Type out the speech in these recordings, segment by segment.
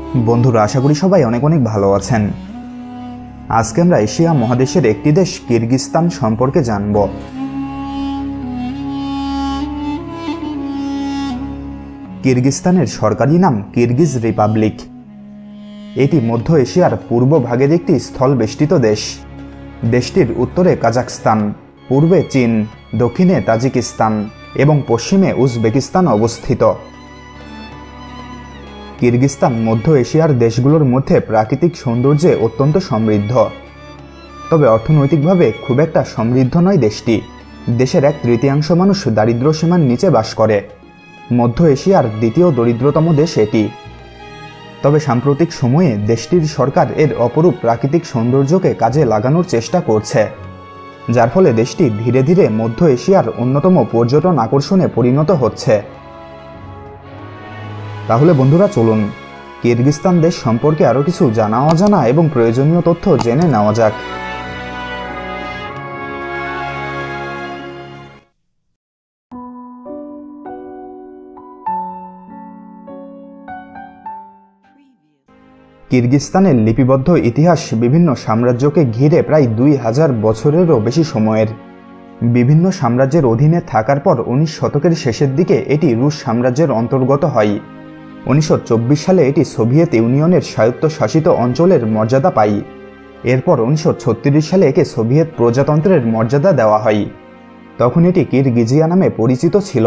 বন্ধুরা, আশা করি সবাই অনেক অনেক ভালো আছেন। আজকে আমরা এশিয়া মহাদেশের একটি দেশ কিরগিজস্তান সম্পর্কে জানব। কিরগিজস্তানের সরকারি নাম কিরগিজ রিপাবলিক। এটি মধ্য এশিয়ার পূর্ব ভাগের একটি স্থলবেষ্টিত দেশ। দেশটির উত্তরে কাজাখস্তান, পূর্বে চীন, দক্ষিণে তাজিকিস্তান এবং পশ্চিমে উজবেকিস্তান অবস্থিত। কিরগিজস্তান মধ্য এশিয়ার দেশগুলোর মধ্যে প্রাকৃতিক সৌন্দর্যে অত্যন্ত সমৃদ্ধ, তবে অর্থনৈতিকভাবে খুব একটা সমৃদ্ধ নয় দেশটি। দেশের 1/3 মানুষ দারিদ্র সীমার নিচে বাস করে। মধ্য এশিয়ার দ্বিতীয় দরিদ্রতম দেশ এটি। তবে সাম্প্রতিক সময়ে দেশটির সরকার এর অপরূপ প্রাকৃতিক সৌন্দর্যকে কাজে লাগানোর চেষ্টা করছে, যার ফলে দেশটি ধীরে ধীরে মধ্য এশিয়ার অন্যতম পর্যটন আকর্ষণে পরিণত হচ্ছে। তাহলে বন্ধুরা, চলুন কিরগিজস্তান দেশ সম্পর্কে আরও কিছু জানা অজানা এবং প্রয়োজনীয় তথ্য জেনে নেওয়া যাক। কিরগিজস্তানের লিপিবদ্ধ ইতিহাস বিভিন্ন সাম্রাজ্যকে ঘিরে প্রায় 2000 বছরেরও বেশি সময়ের। বিভিন্ন সাম্রাজ্যের অধীনে থাকার পর 19 শতকের শেষের দিকে এটি রুশ সাম্রাজ্যের অন্তর্গত হয়। 1924 সালে এটি সোভিয়েত ইউনিয়নের স্বায়ত্তশাসিত অঞ্চলের মর্যাদা পায়। এরপর 1936 সালে একে সোভিয়েত প্রজাতন্ত্রের মর্যাদা দেওয়া হয়। তখন এটি কিরগিজিয়া নামে পরিচিত ছিল।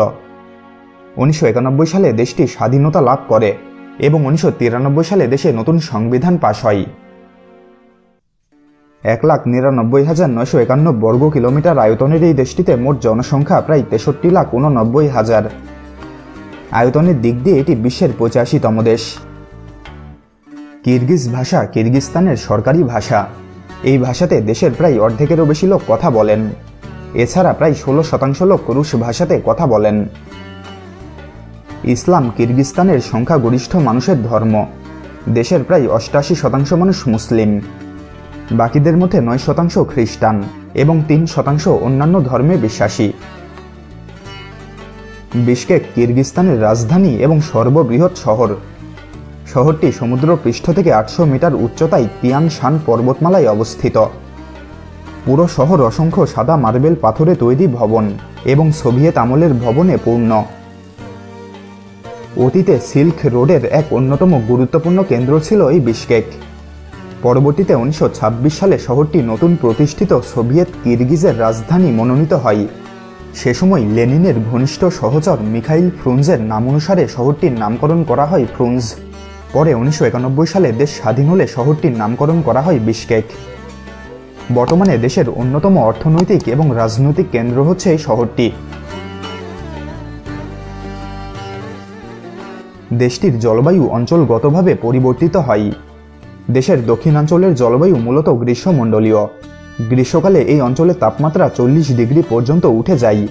1991 সালে দেশটি স্বাধীনতা লাভ করে এবং 1993 সালে দেশে নতুন সংবিধান পাস হয়। 1,99,951 বর্গ কিলোমিটার আয়তনের এই দেশটিতে মোট জনসংখ্যা প্রায় 63,89,000। আয়তনের দিক দিয়ে এটি বিশ্বের 85তম দেশ। কিরগিজ ভাষা কিরগিজস্তানের সরকারি ভাষা। এই ভাষাতে দেশের প্রায় অর্ধেকেরও বেশি লোক কথা বলেন। এছাড়া প্রায় 16% লোক রুশ ভাষাতে কথা বলেন। ইসলাম কিরগিজস্তানের সংখ্যাগরিষ্ঠ মানুষের ধর্ম। দেশের প্রায় 88% মানুষ মুসলিম। বাকিদের মধ্যে 9% খ্রিস্টান এবং 3% অন্যান্য ধর্মে বিশ্বাসী। বিশকেক কিরগিজস্তানের রাজধানী এবং সর্ববৃহৎ শহর। শহরটি সমুদ্রপৃষ্ঠ থেকে 800 মিটার উচ্চতায় তিয়ান শান পর্বতমালায় অবস্থিত। পুরো শহর অসংখ্য সাদা মার্বেল পাথরে তৈরি ভবন এবং সোভিয়েত আমলের ভবনে পূর্ণ। অতীতে সিল্ক রোডের এক অন্যতম গুরুত্বপূর্ণ কেন্দ্র ছিল এই বিশকেক। পরবর্তীতে 1926 সালে শহরটি নতুন প্রতিষ্ঠিত সোভিয়েত কিরগিজের রাজধানী মনোনীত হয়। সে সময় লেনিনের ঘনিষ্ঠ সহচর মিখাইল ফ্রুনজের নাম অনুসারে শহরটির নামকরণ করা হয় ফ্রুনজ। পরে 1991 সালে দেশ স্বাধীন হলে শহরটির নামকরণ করা হয় বিশকেক। বর্তমানে দেশের অন্যতম অর্থনৈতিক এবং রাজনৈতিক কেন্দ্র হচ্ছে এই শহরটি। দেশটির জলবায়ু অঞ্চলগতভাবে পরিবর্তিত হয়। দেশের দক্ষিণাঞ্চলের জলবায়ু মূলত গ্রীষ্মমণ্ডলীয়। গ্রীষ্মকালে এই অঞ্চলের তাপমাত্রা 40 ডিগ্রি পর্যন্ত উঠে যায়।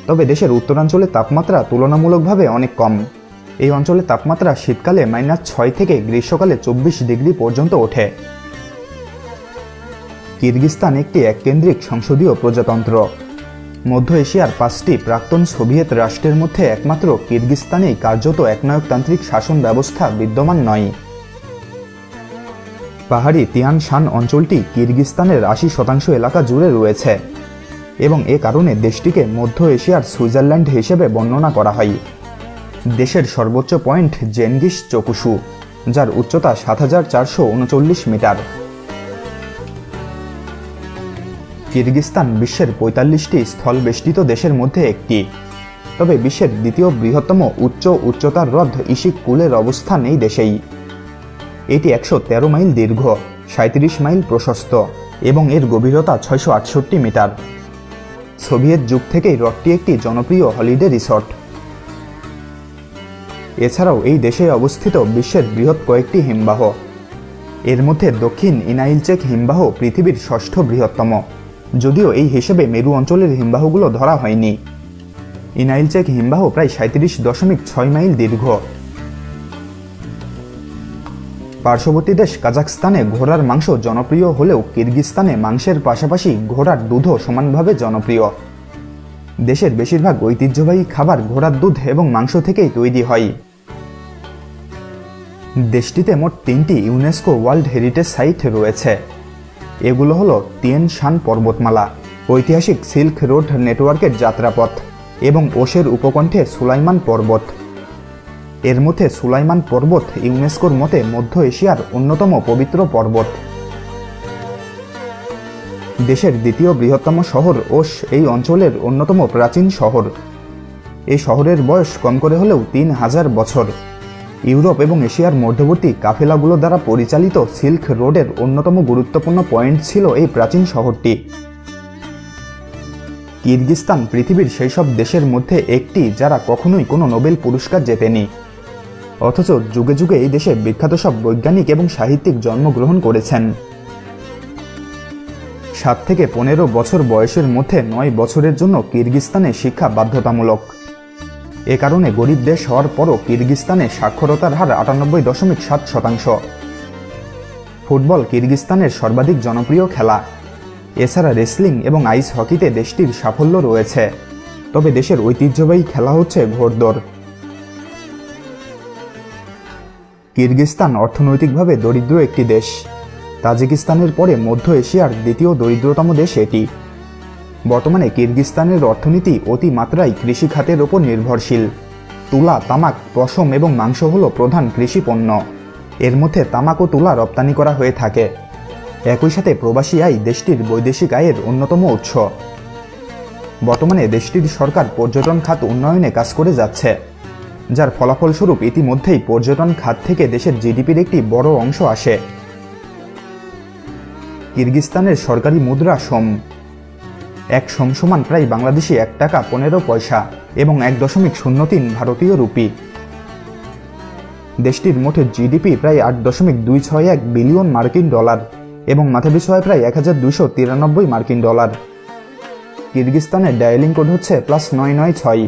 তবে দেশের উত্তরাঞ্চলের তাপমাত্রা তুলনামূলকভাবে অনেক কম। এই অঞ্চলের তাপমাত্রা শীতকালে -6 থেকে গ্রীষ্মকালে 24 ডিগ্রি পর্যন্ত ওঠে। কিরগিজস্তান একটি এককেন্দ্রিক সংসদীয় প্রজাতন্ত্র। মধ্য এশিয়ার 5টি প্রাক্তন সোভিয়েত রাষ্ট্রের মধ্যে একমাত্র কিরগিজস্তানেই কার্যত একনায়কতান্ত্রিক শাসন ব্যবস্থা বিদ্যমান নয়। পাহাড়ি তিয়ান শান অঞ্চলটি কিরগিজস্তানের 80% এলাকা জুড়ে রয়েছে এবং এ কারণে দেশটিকে মধ্য এশিয়ার সুইজারল্যান্ড হিসেবে বর্ণনা করা হয়। দেশের সর্বোচ্চ পয়েন্ট জেনগিস চকুশু, যার উচ্চতা 7439 মিটার। কিরগিজস্তান বিশ্বের 45টি স্থলবেষ্টিত দেশের মধ্যে একটি। তবে বিশ্বের দ্বিতীয় বৃহত্তম উচ্চতার হ্রদ ইশিক কুলের অবস্থান এই দেশেই। এটি 113 মাইল দীর্ঘ, 37 মাইল প্রশস্ত এবং এর গভীরতা 668 মিটার। সোভিয়েত যুগ থেকেই হ্রদটি একটি জনপ্রিয় হলিডে রিসর্ট। এছাড়াও এই দেশে অবস্থিত বিশ্বের বৃহৎ কয়েকটি হিমবাহ। এর মধ্যে দক্ষিণ ইনাইলচেক হিমবাহ পৃথিবীর 6ষ্ঠ বৃহত্তম, যদিও এই হিসেবে মেরু অঞ্চলের হিমবাহগুলো ধরা হয়নি। ইনাইলচেক হিমবাহ প্রায় 37.6 মাইল দীর্ঘ। পার্শ্ববর্তী দেশ কাজাখস্তানে ঘোড়ার মাংস জনপ্রিয় হলেও কিরগিজস্তানে মাংসের পাশাপাশি ঘোড়ার দুধও সমানভাবে জনপ্রিয়। দেশের বেশিরভাগ ঐতিহ্যবাহী খাবার ঘোড়ার দুধ এবং মাংস থেকেই তৈরি হয়। দেশটিতে মোট 3টি ইউনেস্কো ওয়ার্ল্ড হেরিটেজ সাইট রয়েছে। এগুলো হলো তিয়েন শান পর্বতমালা, ঐতিহাসিক সিল্ক রোড নেটওয়ার্কের যাত্রাপথ এবং ওশের উপকণ্ঠে সুলাইমান পর্বত। এর মধ্যে সুলাইমান পর্বত ইউনেস্কোর মতে মধ্য এশিয়ার অন্যতম পবিত্র পর্বত। দেশের দ্বিতীয় বৃহত্তম শহর ওশ এই অঞ্চলের অন্যতম প্রাচীন শহর। এই শহরের বয়স কম করে হলেও 3000 বছর। ইউরোপ এবং এশিয়ার মধ্যবর্তী কাফেলাগুলো দ্বারা পরিচালিত সিল্ক রোডের অন্যতম গুরুত্বপূর্ণ পয়েন্ট ছিল এই প্রাচীন শহরটি। কিরগিজস্তান পৃথিবীর সেই সব দেশের মধ্যে একটি যারা কখনোই কোনো নোবেল পুরস্কার জেতেনি, অথচ যুগে যুগে এই দেশে বিখ্যাত সব বৈজ্ঞানিক এবং সাহিত্যিক জন্মগ্রহণ করেছেন। 7 থেকে 15 বছর বয়সের মধ্যে 9 বছরের জন্য কিরগিজস্তানে শিক্ষা বাধ্যতামূলক। এ কারণে গরিব দেশ হওয়ার পরও কিরগিজস্তানে সাক্ষরতার হার 98.7%। ফুটবল কিরগিজস্তানের সর্বাধিক জনপ্রিয় খেলা। এছাড়া রেসলিং এবং আইস হকিতে দেশটির সাফল্য রয়েছে, তবে দেশের ঐতিহ্যবাহী খেলা হচ্ছে ঘোড়দৌড়। কিরগিজস্তান অর্থনৈতিকভাবে দরিদ্র একটি দেশ। তাজিকিস্তানের পরে মধ্য এশিয়ার দ্বিতীয় দরিদ্রতম দেশ এটি। বর্তমানে কিরগিজস্তানের অর্থনীতি অতিমাত্রায় কৃষি খাতের ওপর নির্ভরশীল। তুলা, তামাক, পশম এবং মাংস হল প্রধান কৃষি পণ্য। এর মধ্যে তামাক ও তুলা রপ্তানি করা হয়ে থাকে। একই সাথে প্রবাসী আয় দেশটির বৈদেশিক আয়ের অন্যতম উৎস। বর্তমানে দেশটির সরকার পর্যটন খাত উন্নয়নে কাজ করে যাচ্ছে, যার ফলাফলস্বরূপ ইতিমধ্যেই পর্যটন খাত থেকে দেশের জিডিপির একটি বড় অংশ আসে। কিরগিজস্তানের সরকারি মুদ্রা সোম। এক সোম সমান প্রায় বাংলাদেশি 1 টাকা 15 পয়সা এবং 1.03 ভারতীয় রুপি। দেশটির মোট জিডিপি প্রায় 8.261 বিলিয়ন মার্কিন ডলার এবং মাথাপিছু আয় প্রায় 1293 মার্কিন ডলার। কিরগিজস্তানের ডায়ালিং কোড হচ্ছে +996।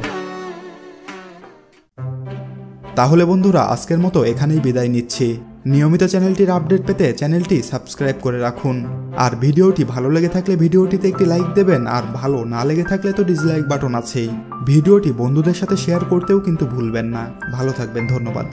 তাহলে বন্ধুরা, আজকের মতো এখানেই বিদায় নিচ্ছি। নিয়মিত চ্যানেলটির আপডেট পেতে চ্যানেলটি সাবস্ক্রাইব করে রাখুন। আর ভিডিওটি ভালো লেগে থাকলে ভিডিওটিতে একটি লাইক দেবেন, আর ভালো না লেগে থাকলে তো ডিসলাইক বাটন আছেই। ভিডিওটি বন্ধুদের সাথে শেয়ার করতেও কিন্তু ভুলবেন না। ভালো থাকবেন, ধন্যবাদ।